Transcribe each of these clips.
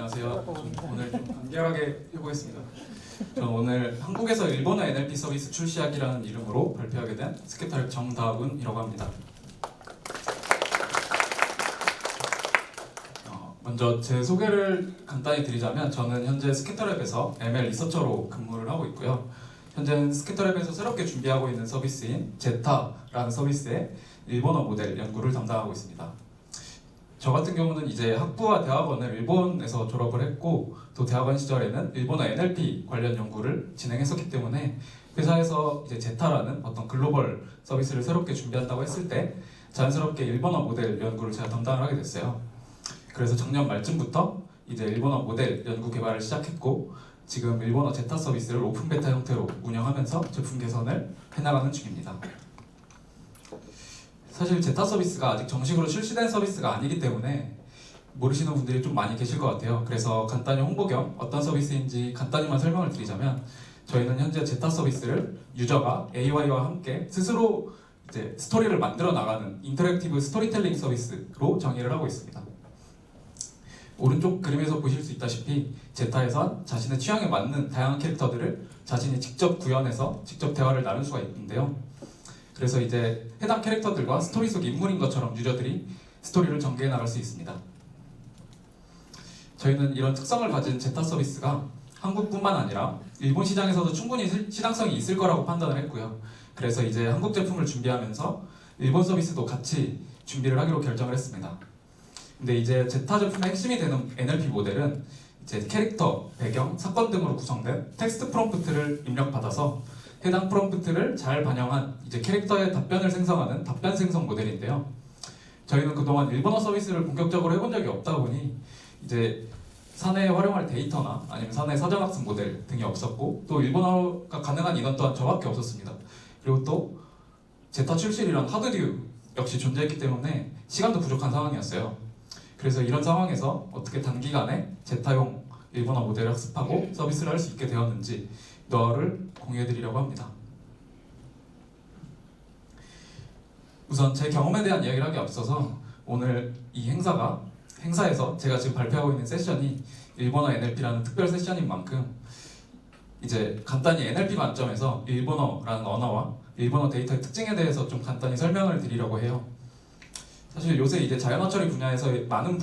안녕하세요. 오늘 좀 간결하게 해보겠습니다. 저는 오늘 한국에서 일본어 NLP 서비스 출시하기라는 이름으로 발표하게 된 스케터랩 정다운이라고 합니다. 먼저 제 소개를 간단히 드리자면 저는 현재 스케터랩에서 ML 리서처로 근무를 하고 있고요. 현재는 스케터랩에서 새롭게 준비하고 있는 서비스인 제타라는 서비스의 일본어 모델 연구를 담당하고 있습니다. 저 같은 경우는 이제 학부와 대학원을 일본에서 졸업을 했고 또 대학원 시절에는 일본어 NLP 관련 연구를 진행했었기 때문에 회사에서 이제 제타라는 어떤 글로벌 서비스를 새롭게 준비한다고 했을 때 자연스럽게 일본어 모델 연구를 제가 담당을 하게 됐어요. 그래서 작년 말쯤부터 이제 일본어 모델 연구 개발을 시작했고 지금 일본어 제타 서비스를 오픈 베타 형태로 운영하면서 제품 개선을 해나가는 중입니다. 사실 제타 서비스가 아직 정식으로 출시된 서비스가 아니기 때문에 모르시는 분들이 좀 많이 계실 것 같아요. 그래서 간단히 홍보 겸 어떤 서비스인지 간단히만 설명을 드리자면 저희는 현재 제타 서비스를 유저가 AI와 함께 스스로 이제 스토리를 만들어 나가는 인터랙티브 스토리텔링 서비스로 정의를 하고 있습니다. 오른쪽 그림에서 보실 수 있다시피 제타에선 자신의 취향에 맞는 다양한 캐릭터들을 자신이 직접 구현해서 직접 대화를 나눌 수가 있는데요. 그래서 이제 해당 캐릭터들과 스토리 속 인물인 것처럼 유저들이 스토리를 전개해 나갈 수 있습니다. 저희는 이런 특성을 가진 제타 서비스가 한국뿐만 아니라 일본 시장에서도 충분히 시장성이 있을 거라고 판단을 했고요. 그래서 이제 한국 제품을 준비하면서 일본 서비스도 같이 준비를 하기로 결정을 했습니다. 근데 이제 제타 제품의 핵심이 되는 NLP 모델은 이제 캐릭터, 배경, 사건 등으로 구성된 텍스트 프롬프트를 입력받아서 해당 프롬프트를 잘 반영한 이제 캐릭터의 답변을 생성하는 답변 생성 모델인데요. 저희는 그동안 일본어 서비스를 본격적으로 해본 적이 없다 보니 이제 사내에 활용할 데이터나 아니면 사내 사전학습 모델 등이 없었고 또 일본어가 가능한 인원 또한 저밖에 없었습니다. 그리고 또 제타 출시이란 하드듀 역시 존재했기 때문에 시간도 부족한 상황이었어요. 그래서 이런 상황에서 어떻게 단기간에 제타용 일본어 모델을 학습하고 서비스를 할 수 있게 되었는지 너를 공유해드리려고 합니다. 우선 제 경험에 대한 이야기를 하기 앞서서 오늘 이 행사에서 제가 지금 발표하고 있는 세션이 일본어 NLP라는 특별 세션인 만큼 이제 간단히 NLP 관점에서 일본어라는 언어와 일본어 데이터의 특징에 대해서 좀 간단히 설명을 드리려고 해요. 사실 요새 이제 자연어 처리 분야에서의 많은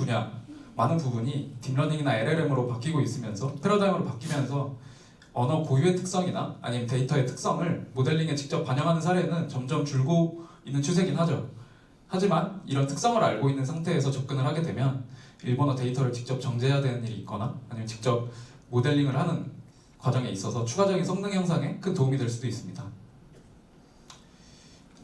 부분이 딥러닝이나 LLM으로 바뀌고 있으면서 패러다임으로 바뀌면서 언어 고유의 특성이나 아니면 데이터의 특성을 모델링에 직접 반영하는 사례는 점점 줄고 있는 추세긴 하죠. 하지만 이런 특성을 알고 있는 상태에서 접근을 하게 되면 일본어 데이터를 직접 정제해야 되는 일이 있거나 아니면 직접 모델링을 하는 과정에 있어서 추가적인 성능 향상에 큰 도움이 될 수도 있습니다.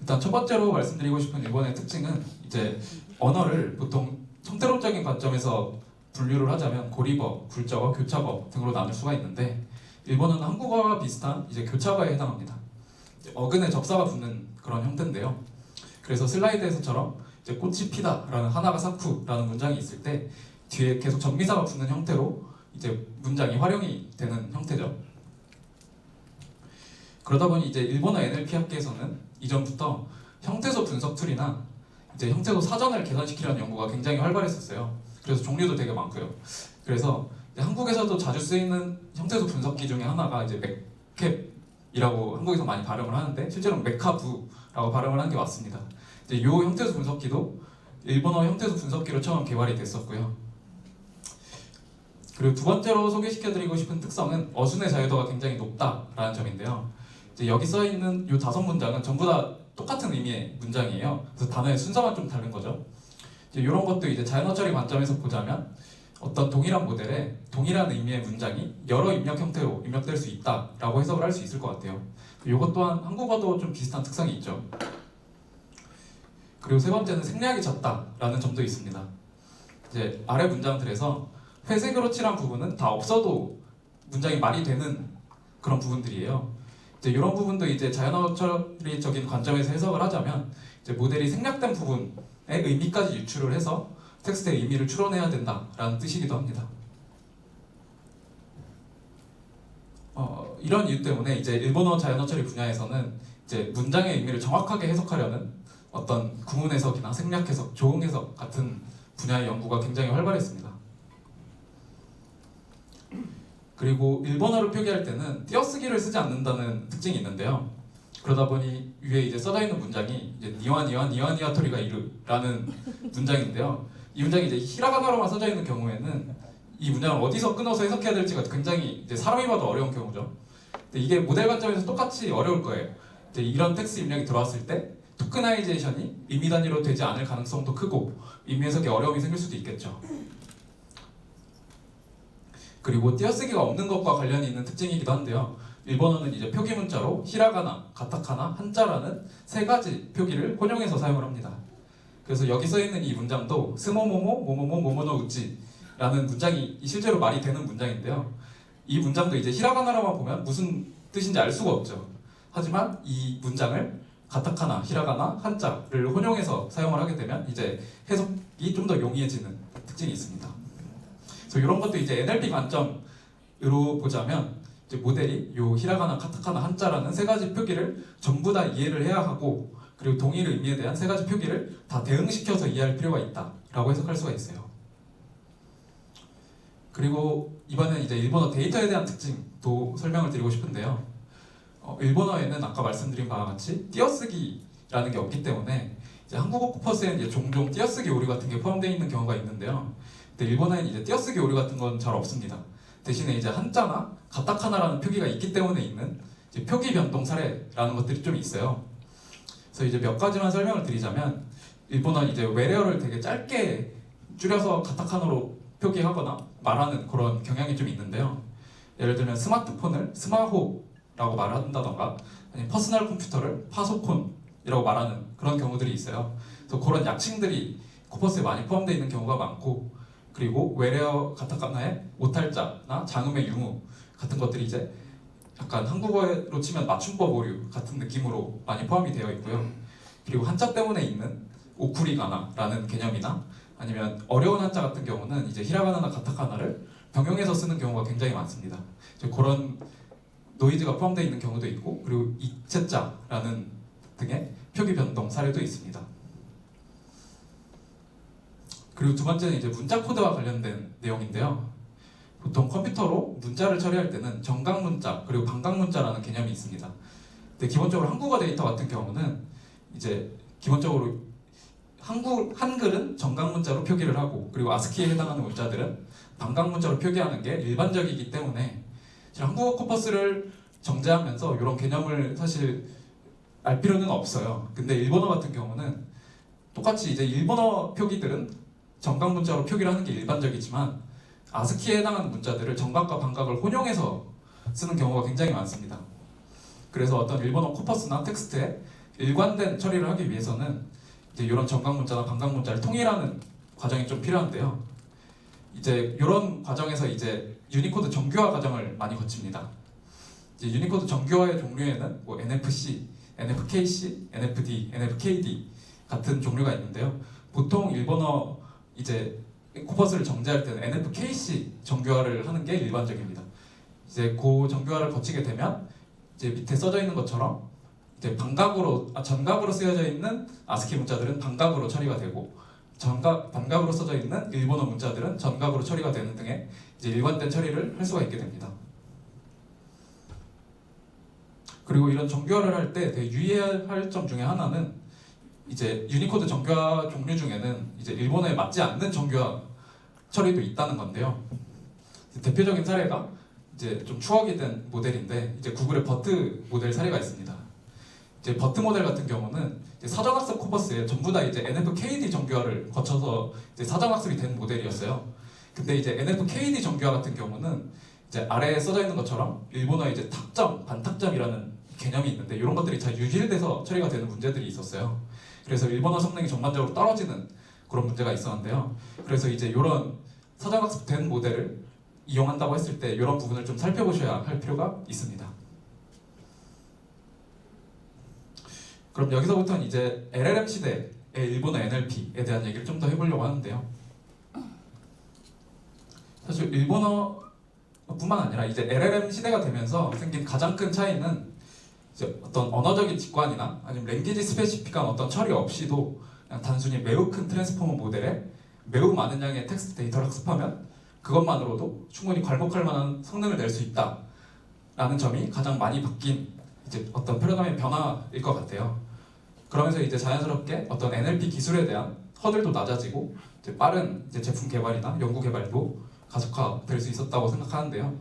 일단 첫 번째로 말씀드리고 싶은 일본의 특징은 이제 언어를 보통 형태론적인 관점에서 분류를 하자면 고리버, 굴적어, 교차어 등으로 나눌 수가 있는데 일본어는 한국어와 비슷한 이제 교차어에 해당합니다. 이제 어근에 접사가 붙는 그런 형태인데요. 그래서 슬라이드에서처럼 이제 꽃이 피다라는 하나가 사쿠라는 문장이 있을 때 뒤에 계속 전미사가 붙는 형태로 이제 문장이 활용이 되는 형태죠. 그러다 보니 이제 일본어 NLP 학계에서는 이전부터 형태소 분석 툴이나 이제 형태소 사전을 개선시키려는 연구가 굉장히 활발했었어요. 그래서 종류도 되게 많고요. 그래서 한국에서도 자주 쓰이는 형태소 분석기 중에 하나가 이제 맥캡이라고 한국에서 많이 발음을 하는데 실제로는 메카부라고 발음을 하는 게 맞습니다. 이제 이 형태소 분석기도 일본어 형태소 분석기로 처음 개발이 됐었고요. 그리고 두 번째로 소개시켜드리고 싶은 특성은 어순의 자유도가 굉장히 높다라는 점인데요. 이제 여기 써 있는 이 5문장은 전부 다 똑같은 의미의 문장이에요. 그래서 단어의 순서만 좀 다른 거죠. 이제 이런 것도 이제 자연어 처리 관점에서 보자면 어떤 동일한 모델에 동일한 의미의 문장이 여러 입력 형태로 입력될 수 있다라고 해석을 할 수 있을 것 같아요. 이것 또한 한국어도 좀 비슷한 특성이 있죠. 그리고 세 번째는 생략이 잦다라는 점도 있습니다. 이제 아래 문장들에서 회색으로 칠한 부분은 다 없어도 문장이 말이 되는 그런 부분들이에요. 이제 이런 부분도 이제 자연어 처리적인 관점에서 해석을 하자면 이제 모델이 생략된 부분의 의미까지 유출을 해서 텍스트의 의미를 추론해야 된다라는 뜻이기도 합니다. 이런 이유 때문에 이제 일본어 자연어 처리 분야에서는 이제 문장의 의미를 정확하게 해석하려는 어떤 구문 해석이나 생략 해석, 조응 해석 같은 분야의 연구가 굉장히 활발했습니다. 그리고 일본어를 표기할 때는 띄어쓰기를 쓰지 않는다는 특징이 있는데요. 그러다 보니 위에 이제 써져 있는 문장이 이제 니와니와토리가 이르라는 문장인데요. 이 문장이 이제 히라가나로만 써져 있는 경우에는 이 문장을 어디서 끊어서 해석해야 될지가 굉장히 이제 사람이 봐도 어려운 경우죠. 근데 이게 모델 관점에서 똑같이 어려울 거예요. 이제 이런 텍스트 입력이 들어왔을 때 토크나이제이션이 의미 단위로 되지 않을 가능성도 크고 의미 해석에 어려움이 생길 수도 있겠죠. 그리고 띄어쓰기가 없는 것과 관련이 있는 특징이기도 한데요. 일본어는 이제 표기 문자로 히라가나, 가타카나, 한자라는 세 가지 표기를 혼용해서 사용을 합니다. 그래서 여기 써 있는 이 문장도 스모모모 모모모 모모노 우치라는 문장이 실제로 말이 되는 문장인데요. 이 문장도 이제 히라가나로만 보면 무슨 뜻인지 알 수가 없죠. 하지만 이 문장을 가타카나, 히라가나, 한자를 혼용해서 사용을 하게 되면 이제 해석이 좀 더 용이해지는 특징이 있습니다. 그래서 이런 것도 이제 NLP 관점으로 보자면 이제 모델이 요 히라가나, 카타카나, 한자라는 세 가지 표기를 전부 다 이해를 해야 하고 그리고 동일 의미에 대한 세 가지 표기를 다 대응시켜서 이해할 필요가 있다라고 해석할 수가 있어요. 그리고 이번엔 이제 일본어 데이터에 대한 특징도 설명을 드리고 싶은데요. 일본어에는 아까 말씀드린 바와 같이 띄어쓰기라는 게 없기 때문에 이제 한국어 코퍼스에는 이제 종종 띄어쓰기 오류 같은 게 포함되어 있는 경우가 있는데요. 근데 일본어에는 이제 띄어쓰기 오류 같은 건 잘 없습니다. 대신에 이제 한자나 가타카나라는 표기가 있기 때문에 있는 이제 표기 변동 사례라는 것들이 좀 있어요. 그래서 이제 몇 가지만 설명을 드리자면 일본어는 이제 외래어를 되게 짧게 줄여서 가타카나로 표기하거나 말하는 그런 경향이 좀 있는데요. 예를 들면 스마트폰을 스마호라고 말한다던가 아니면 퍼스널 컴퓨터를 파소콘이라고 말하는 그런 경우들이 있어요. 그래서 그런 약칭들이 코퍼스에 많이 포함되어 있는 경우가 많고 그리고 외래어 가타카나의 오탈자나 장음의 유무 같은 것들이 이제 약간 한국어로 치면 맞춤법 오류 같은 느낌으로 많이 포함이 되어 있고요. 그리고 한자 때문에 있는 오쿠리가나라는 개념이나 아니면 어려운 한자 같은 경우는 이제 히라가나나 가타카나를 병용해서 쓰는 경우가 굉장히 많습니다. 이제 그런 노이즈가 포함되어 있는 경우도 있고 그리고 이체자라는 등의 표기 변동 사례도 있습니다. 그리고 두 번째는 이제 문자 코드와 관련된 내용인데요. 보통 컴퓨터로 문자를 처리할 때는 정각 문자 그리고 반각 문자라는 개념이 있습니다. 근데 기본적으로 한국어 데이터 같은 경우는 이제 기본적으로 한글은 정각 문자로 표기를 하고 그리고 아스키에 해당하는 문자들은 반각 문자로 표기하는 게 일반적이기 때문에 한국어 코퍼스를 정제하면서 이런 개념을 사실 알 필요는 없어요. 근데 일본어 같은 경우는 똑같이 이제 일본어 표기들은 정각 문자로 표기를 하는 게 일반적이지만 아스키에 해당하는 문자들을 정각과 반각을 혼용해서 쓰는 경우가 굉장히 많습니다. 그래서 어떤 일본어 코퍼스나 텍스트에 일관된 처리를 하기 위해서는 이제 이런 정각 문자나 반각 문자를 통일하는 과정이 좀 필요한데요. 이제 이런 과정에서 이제 유니코드 정규화 과정을 많이 거칩니다. 이제 유니코드 정규화의 종류에는 뭐 NFC, NFKC, NFD, NFKD 같은 종류가 있는데요. 보통 일본어 이제 코퍼스를 정제할 때는 NFKC 정규화를 하는 게 일반적입니다. 이제 그 정규화를 거치게 되면 이제 밑에 써져 있는 것처럼 이제 전각으로 쓰여져 있는 아스키 문자들은 반각으로 처리가 되고 반각으로 써져 있는 일본어 문자들은 전각으로 처리가 되는 등의 이제 일관된 처리를 할 수가 있게 됩니다. 그리고 이런 정규화를 할 때 되게 유의해야 할 점 중에 하나는 이제 유니코드 정규화 종류 중에는 이제 일본어에 맞지 않는 정규화 처리도 있다는 건데요. 대표적인 사례가 이제 좀 추억이 된 모델인데 이제 구글의 버트 모델 사례가 있습니다. 이제 버트 모델 같은 경우는 이제 사전학습 코퍼스에 전부 다 이제 NFKD 정규화를 거쳐서 이제 사전학습이 된 모델이었어요. 근데 이제 NFKD 정규화 같은 경우는 이제 아래에 써져 있는 것처럼 일본어에 이제 탁점, 반탁점이라는 개념이 있는데 이런 것들이 잘 유실돼서 처리가 되는 문제들이 있었어요. 그래서 일본어 성능이 전반적으로 떨어지는 그런 문제가 있었는데요. 그래서 이제 이런 사전학습된 모델을 이용한다고 했을 때 이런 부분을 좀 살펴보셔야 할 필요가 있습니다. 그럼 여기서부터는 이제 LLM 시대의 일본어 NLP에 대한 얘기를 좀 더 해보려고 하는데요. 사실 일본어뿐만 아니라 이제 LLM 시대가 되면서 생긴 가장 큰 차이는 이제 어떤 언어적인 직관이나 아니면 랭귀지 스페시픽한 어떤 처리 없이도 그냥 단순히 매우 큰 트랜스포머 모델에 매우 많은 양의 텍스트 데이터를 학습하면 그것만으로도 충분히 괄목할 만한 성능을 낼 수 있다라는 점이 가장 많이 바뀐 이제 어떤 패러다임의 변화일 것 같아요. 그러면서 이제 자연스럽게 어떤 NLP 기술에 대한 허들도 낮아지고 이제 빠른 이제 제품 개발이나 연구 개발도 가속화될 수 있었다고 생각하는데요.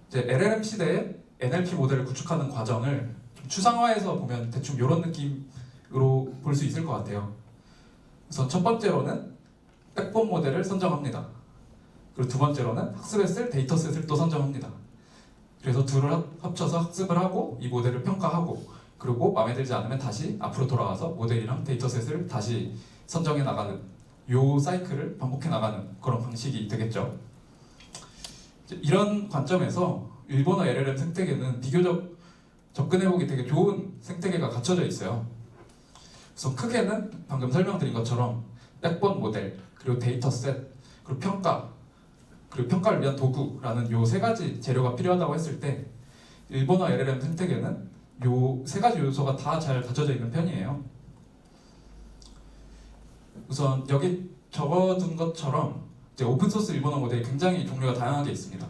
이제 LLM 시대에 NLP 모델을 구축하는 과정을 좀 추상화해서 보면 대충 이런 느낌으로 볼 수 있을 것 같아요. 우선 첫 번째로는 백본 모델을 선정합니다. 그리고 두 번째로는 학습에 쓸 데이터셋을 또 선정합니다. 그래서 둘을 합쳐서 학습을 하고 이 모델을 평가하고 그리고 마음에 들지 않으면 다시 앞으로 돌아와서 모델이랑 데이터셋을 다시 선정해 나가는 요 사이클을 반복해 나가는 그런 방식이 되겠죠. 이런 관점에서 일본어 LLM 생태계는 비교적 접근해보기 되게 좋은 생태계가 갖춰져 있어요. 우선 크게는 방금 설명드린 것처럼 백본 모델, 그리고 데이터셋, 그리고 평가, 그리고 평가를 위한 도구라는 요 세 가지 재료가 필요하다고 했을 때 일본어 LLM 생태계는 요 세 가지 요소가 다 잘 갖춰져 있는 편이에요. 우선 여기 적어둔 것처럼 이제 오픈소스 일본어 모델이 굉장히 종류가 다양하게 있습니다.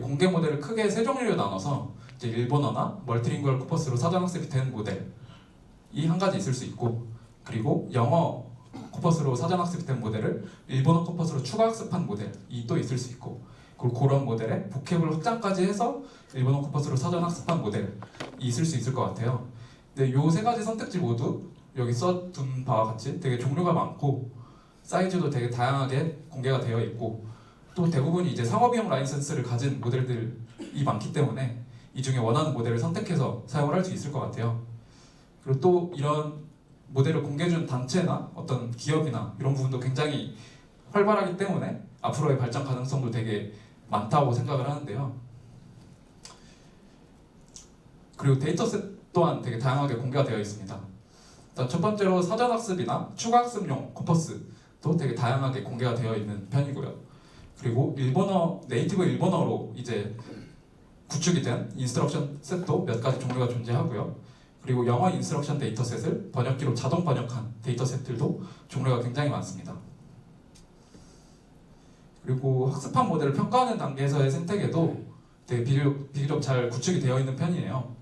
공개 모델을 크게 세 종류로 나눠서 이제 일본어나 멀티링구얼 코퍼스로 사전학습이 된 모델이 한 가지 있을 수 있고, 그리고 영어 코퍼스로 사전학습이 된 모델을 일본어 코퍼스로 추가학습한 모델이 또 있을 수 있고, 그리고 그런 모델에 보캡을 확장까지 해서 일본어 코퍼스로 사전학습한 모델이 있을 수 있을 것 같아요. 근데 이 세 가지 선택지 모두 여기 써둔 바와 같이 되게 종류가 많고 사이즈도 되게 다양하게 공개가 되어 있고, 또 대부분이 이제 상업이용 라이센스를 가진 모델들이 많기 때문에 이 중에 원하는 모델을 선택해서 사용을 할 수 있을 것 같아요. 그리고 또 이런 모델을 공개해준 단체나 어떤 기업이나 이런 부분도 굉장히 활발하기 때문에 앞으로의 발전 가능성도 되게 많다고 생각을 하는데요. 그리고 데이터셋 또한 되게 다양하게 공개가 되어 있습니다. 일단 첫 번째로 사전학습이나 추가학습용 코퍼스도 되게 다양하게 공개가 되어 있는 편이고요. 그리고 일본어, 네이티브 일본어로 이제 구축이 된 인스트럭션 셋도 몇 가지 종류가 존재하고요. 그리고 영어 인스트럭션 데이터셋을 번역기로 자동 번역한 데이터셋들도 종류가 굉장히 많습니다. 그리고 학습한 모델을 평가하는 단계에서의 생태계도 되게 비교적 잘 구축이 되어 있는 편이에요.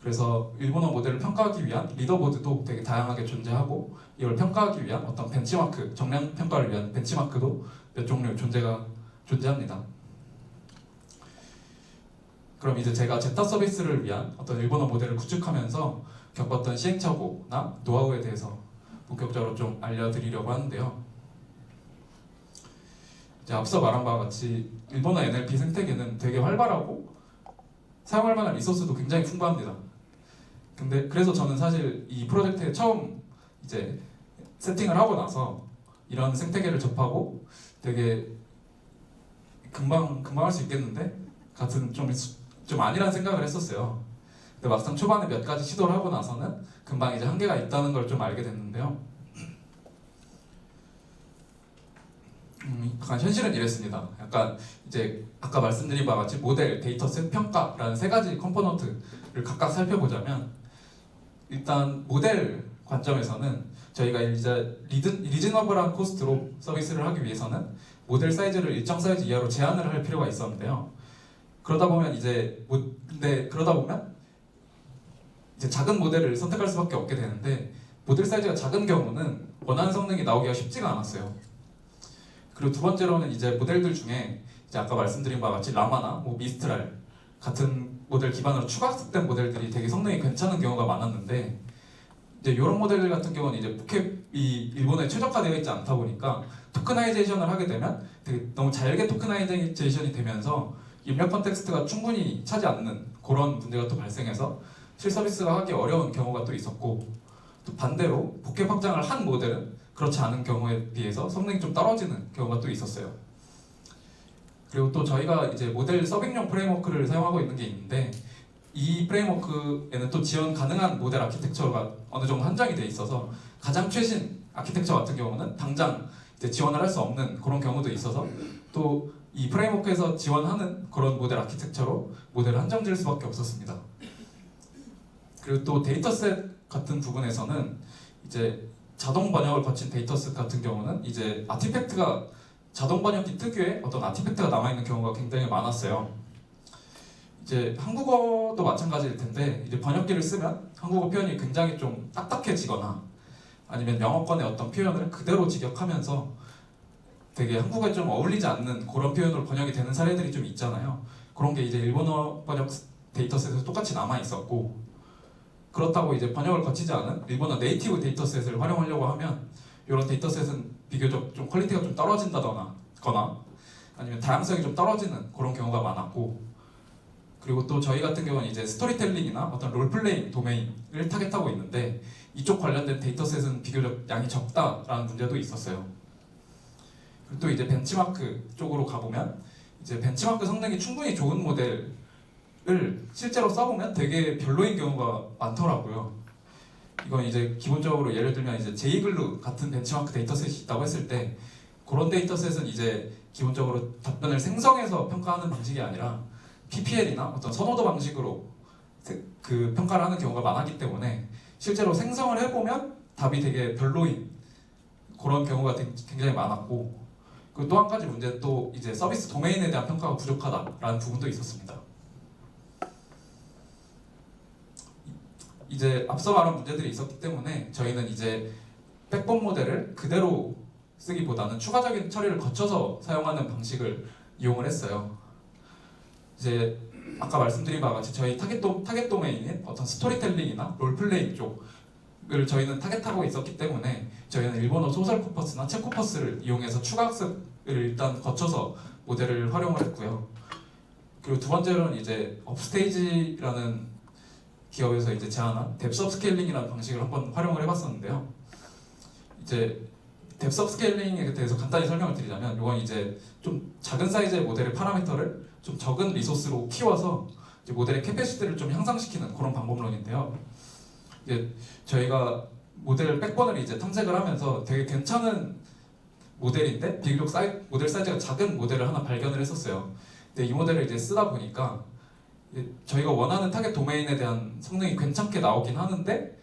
그래서 일본어 모델을 평가하기 위한 리더보드도 되게 다양하게 존재하고, 이걸 평가하기 위한 어떤 벤치마크, 정량 평가를 위한 벤치마크도 몇 종류 존재합니다. 그럼 이제 제가 제타 서비스를 위한 어떤 일본어 모델을 구축하면서 겪었던 시행착오나 노하우에 대해서 본격적으로 좀 알려드리려고 하는데요. 이제 앞서 말한 바와 같이 일본어 NLP 생태계는 되게 활발하고 사용할 만한 리소스도 굉장히 풍부합니다. 근데 그래서 저는 사실 이 프로젝트에 처음 이제 세팅을 하고 나서 이런 생태계를 접하고 되게 금방 할 수 있겠는데 같은 좀 아니란 생각을 했었어요. 근데 막상 초반에 몇 가지 시도를 하고 나서는 금방 이제 한계가 있다는 걸 좀 알게 됐는데요. 약간 현실은 이랬습니다. 약간 이제 아까 말씀드린 바와 같이 모델, 데이터셋, 평가라는 세 가지 컴포넌트를 각각 살펴보자면, 일단 모델 관점에서는 저희가 이제 리즈너블한 코스트로 서비스를 하기 위해서는 모델 사이즈를 일정 사이즈 이하로 제한을 할 필요가 있었는데요. 그러다 보면 이제 작은 모델을 선택할 수밖에 없게 되는데, 모델 사이즈가 작은 경우는 원하는 성능이 나오기가 쉽지가 않았어요. 그리고 두 번째로는 이제 모델들 중에 이제 아까 말씀드린 바와 같이 라마나 뭐 미스트랄 같은 모델 기반으로 추가학습된 모델들이 되게 성능이 괜찮은 경우가 많았는데, 이제 이런 모델들 같은 경우는 이제 포캡이 일본에 최적화되어 있지 않다 보니까 토크나이제이션을 하게 되면 되게 너무 잘게 토크나이제이션이 되면서 입력 컨텍스트가 충분히 차지 않는 그런 문제가 또 발생해서 실서비스가 하기 어려운 경우가 또 있었고, 또 반대로 포캡 확장을 한 모델은 그렇지 않은 경우에 비해서 성능이 좀 떨어지는 경우가 또 있었어요. 그리고 또 저희가 이제 모델 서빙용 프레임워크를 사용하고 있는 게 있는데, 이 프레임워크에는 또 지원 가능한 모델 아키텍처가 어느 정도 한정이 돼 있어서 가장 최신 아키텍처 같은 경우는 당장 이제 지원을 할 수 없는 그런 경우도 있어서, 또 이 프레임워크에서 지원하는 그런 모델 아키텍처로 모델을 한정 지을 수밖에 없었습니다. 그리고 또 데이터셋 같은 부분에서는 이제 자동 번역을 거친 데이터셋 같은 경우는 이제 아티팩트가 자동 번역기 특유의 어떤 아티팩트가 남아있는 경우가 굉장히 많았어요. 이제 한국어도 마찬가지일 텐데 이제 번역기를 쓰면 한국어 표현이 굉장히 좀 딱딱해지거나 아니면 영어권의 어떤 표현을 그대로 직역하면서 되게 한국어에 좀 어울리지 않는 그런 표현으로 번역이 되는 사례들이 좀 있잖아요. 그런 게 이제 일본어 번역 데이터셋에서 똑같이 남아 있었고, 그렇다고 이제 번역을 거치지 않은 일본어 네이티브 데이터셋을 활용하려고 하면 이런 데이터셋은 비교적 좀 퀄리티가 좀 떨어진다거나 아니면 다양성이 좀 떨어지는 그런 경우가 많았고, 그리고 또 저희 같은 경우는 이제 스토리텔링이나 어떤 롤플레잉 도메인을 타겟하고 있는데 이쪽 관련된 데이터셋은 비교적 양이 적다라는 문제도 있었어요. 그리고 또 이제 벤치마크 쪽으로 가보면 이제 벤치마크 성능이 충분히 좋은 모델을 실제로 써보면 되게 별로인 경우가 많더라고요. 이건 이제 기본적으로 예를 들면 이제 제이글루 같은 벤치마크 데이터셋이 있다고 했을 때 그런 데이터셋은 이제 기본적으로 답변을 생성해서 평가하는 방식이 아니라 PPL이나 어떤 선호도 방식으로 그 평가를 하는 경우가 많았기 때문에 실제로 생성을 해보면 답이 되게 별로인 그런 경우가 굉장히 많았고, 그리고 또 한 가지 문제는 또 이제 서비스 도메인에 대한 평가가 부족하다라는 부분도 있었습니다. 이제 앞서 말한 문제들이 있었기 때문에 저희는 이제 백본 모델을 그대로 쓰기보다는 추가적인 처리를 거쳐서 사용하는 방식을 이용을 했어요. 이제 아까 말씀드린 바와 같이 저희 타겟 도메인인 어떤 스토리텔링이나 롤플레잉 쪽을 저희는 타겟하고 있었기 때문에 저희는 일본어 소설 코퍼스나 책 코퍼스를 이용해서 추가 학습을 일단 거쳐서 모델을 활용을 했고요. 그리고 두 번째로는 이제 업스테이지라는 기업에서 이제 제안한 뎁스 업스케일링이라는 방식을 한번 활용을 해봤었는데요. 이제 뎁스 업스케일링에 대해서 간단히 설명을 드리자면 이건 이제 좀 작은 사이즈의 모델의 파라미터를 좀 적은 리소스로 키워서 이제 모델의 캐패시티를 좀 향상시키는 그런 방법론인데요. 이제 저희가 모델 백번을 이제 탐색을 하면서 되게 괜찮은 모델인데 비교적 모델 사이즈가 작은 모델을 하나 발견을 했었어요. 근데 이 모델을 이제 쓰다 보니까 저희가 원하는 타겟 도메인에 대한 성능이 괜찮게 나오긴 하는데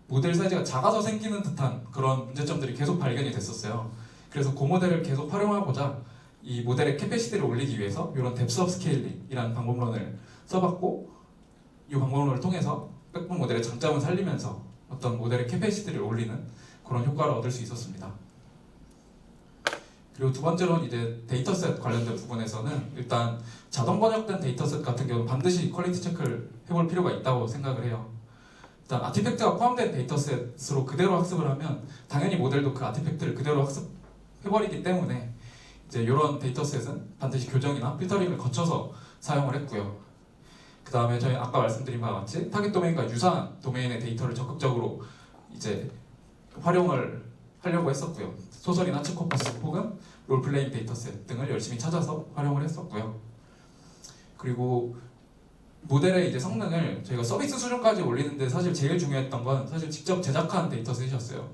모델 사이즈가 작아서 생기는 듯한 그런 문제점들이 계속 발견이 됐었어요. 그래서 그 모델을 계속 활용하고자 이 모델의 캐패시티를 올리기 위해서 이런 뎁스 업스케일링이라는 방법론을 써봤고, 이 방법론을 통해서 백본 모델의 장점을 살리면서 어떤 모델의 캐패시티를 올리는 그런 효과를 얻을 수 있었습니다. 그리고 두 번째로는 이제 데이터셋 관련된 부분에서는 일단 자동 번역된 데이터셋 같은 경우는 반드시 퀄리티 체크를 해볼 필요가 있다고 생각을 해요. 일단 아티팩트가 포함된 데이터셋으로 그대로 학습을 하면 당연히 모델도 그 아티팩트를 그대로 학습해버리기 때문에 이제 이런 데이터셋은 반드시 교정이나 필터링을 거쳐서 사용을 했고요. 그 다음에 저희 아까 말씀드린 바와 같이 타겟 도메인과 유사한 도메인의 데이터를 적극적으로 이제 활용을 하려고 했었고요. 소설이나 책 코퍼스 혹은 롤플레잉 데이터셋 등을 열심히 찾아서 활용을 했었고요. 그리고 모델의 이제 성능을 저희가 서비스 수준까지 올리는데 사실 제일 중요했던 건 사실 직접 제작한 데이터셋이었어요.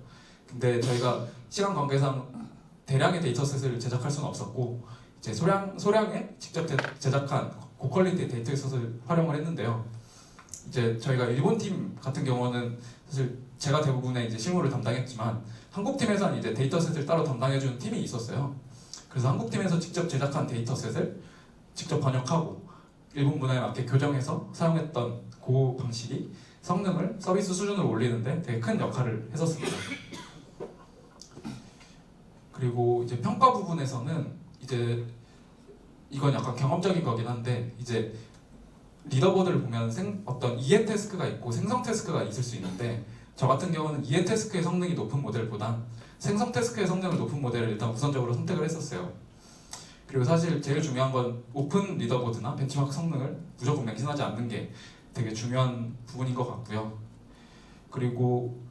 근데 저희가 시간 관계상 대량의 데이터셋을 제작할 수는 없었고 이제 소량의 직접 제작한 고퀄리티 데이터셋을 활용을 했는데요. 이제 저희가 일본 팀 같은 경우는 사실 제가 대부분의 이제 실무를 담당했지만 한국 팀에서는 이제 데이터셋을 따로 담당해주는 팀이 있었어요. 그래서 한국 팀에서 직접 제작한 데이터셋을 직접 번역하고 일본 문화에 맞게 교정해서 사용했던 그 방식이 성능을 서비스 수준으로 올리는데 되게 큰 역할을 했었습니다. 그리고 이제 평가 부분에서는 이제 이건 약간 경험적인 거긴 한데 이제 리더보드를 보면 어떤 이해 태스크가 있고 생성 태스크가 있을 수 있는데 저 같은 경우는 이해 태스크의 성능이 높은 모델보단 생성 태스크의 성능을 높은 모델을 일단 우선적으로 선택을 했었어요. 그리고 사실 제일 중요한 건 오픈 리더보드나 벤치마크 성능을 무조건 맹신하지 않는 게 되게 중요한 부분인 것 같고요. 그리고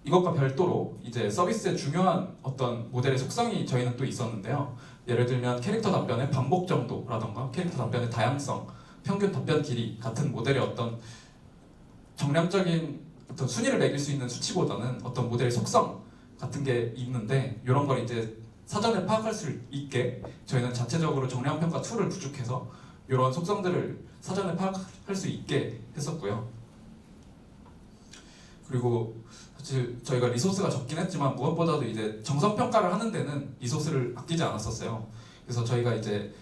이것과 별도로 이제 서비스의 중요한 어떤 모델의 속성이 저희는 또 있었는데요. 예를 들면 캐릭터 답변의 반복 정도라던가 캐릭터 답변의 다양성, 평균 답변 길이 같은 모델의 어떤 정량적인 어떤 순위를 매길 수 있는 수치보다는 어떤 모델의 속성 같은 게 있는데 이런 걸 이제 사전에 파악할 수 있게 저희는 자체적으로 정량 평가 툴을 구축해서 이런 속성들을 사전에 파악할 수 있게 했었고요. 그리고 사실 저희가 리소스가 적긴 했지만 무엇보다도 이제 정성 평가를 하는 데는 리소스를 아끼지 않았었어요. 그래서 저희가 이제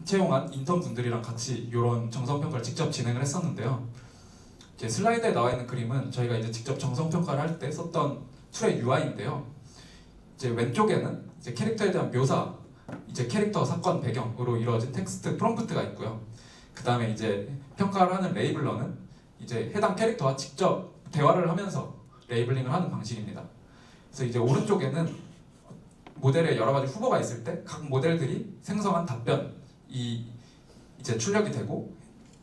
채용한 인턴 분들이랑 같이 이런 정성 평가를 직접 진행을 했었는데요. 이제 슬라이드에 나와 있는 그림은 저희가 이제 직접 정성 평가를 할 때 썼던 툴의 UI인데요. 이제 왼쪽에는 이제 캐릭터에 대한 묘사, 이제 캐릭터 사건 배경으로 이루어진 텍스트 프롬프트가 있고요. 그 다음에 이제 평가를 하는 레이블러는 이제 해당 캐릭터와 직접 대화를 하면서 레이블링을 하는 방식입니다. 그래서 이제 오른쪽에는 모델의 여러 가지 후보가 있을 때 각 모델들이 생성한 답변이 이제 출력이 되고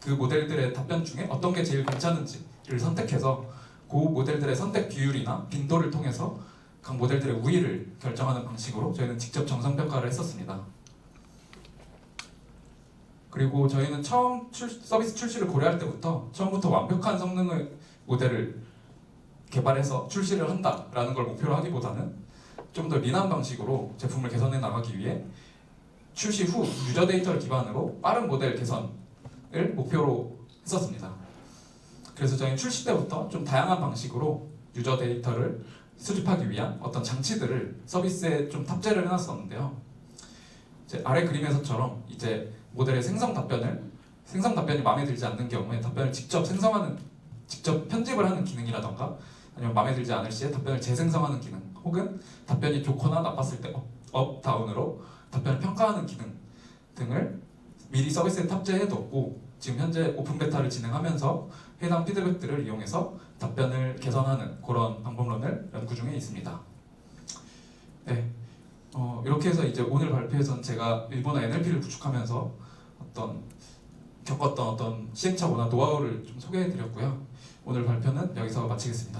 그 모델들의 답변 중에 어떤 게 제일 괜찮은지를 선택해서 그 모델들의 선택 비율이나 빈도를 통해서 각 모델들의 우위를 결정하는 방식으로 저희는 직접 정성 평가를 했었습니다. 그리고 저희는 처음 서비스 출시를 고려할 때부터 처음부터 완벽한 성능의 모델을 개발해서 출시를 한다라는 걸 목표로 하기보다는 좀 더 린한 방식으로 제품을 개선해 나가기 위해 출시 후 유저 데이터를 기반으로 빠른 모델 개선을 목표로 했었습니다. 그래서 저희는 출시 때부터 좀 다양한 방식으로 유저 데이터를 수집하기 위한 어떤 장치들을 서비스에 좀 탑재를 해놨었는데요. 이제 아래 그림에서처럼 이제 모델의 생성 답변이 마음에 들지 않는 경우에 답변을 직접 편집을 하는 기능이라던가 아니면 마음에 들지 않을 시에 답변을 재생성하는 기능, 혹은 답변이 좋거나 나빴을 때 업, 다운으로 답변을 평가하는 기능 등을 미리 서비스에 탑재해뒀고 지금 현재 오픈 베타를 진행하면서 해당 피드백들을 이용해서 답변을 개선하는 그런 방법론을 연구 중에 있습니다. 네, 이렇게 해서 이제 오늘 발표에서는 제가 일본어 NLP를 구축하면서 겪었던 어떤 시행착오나 노하우를 좀 소개해드렸고요. 오늘 발표는 여기서 마치겠습니다.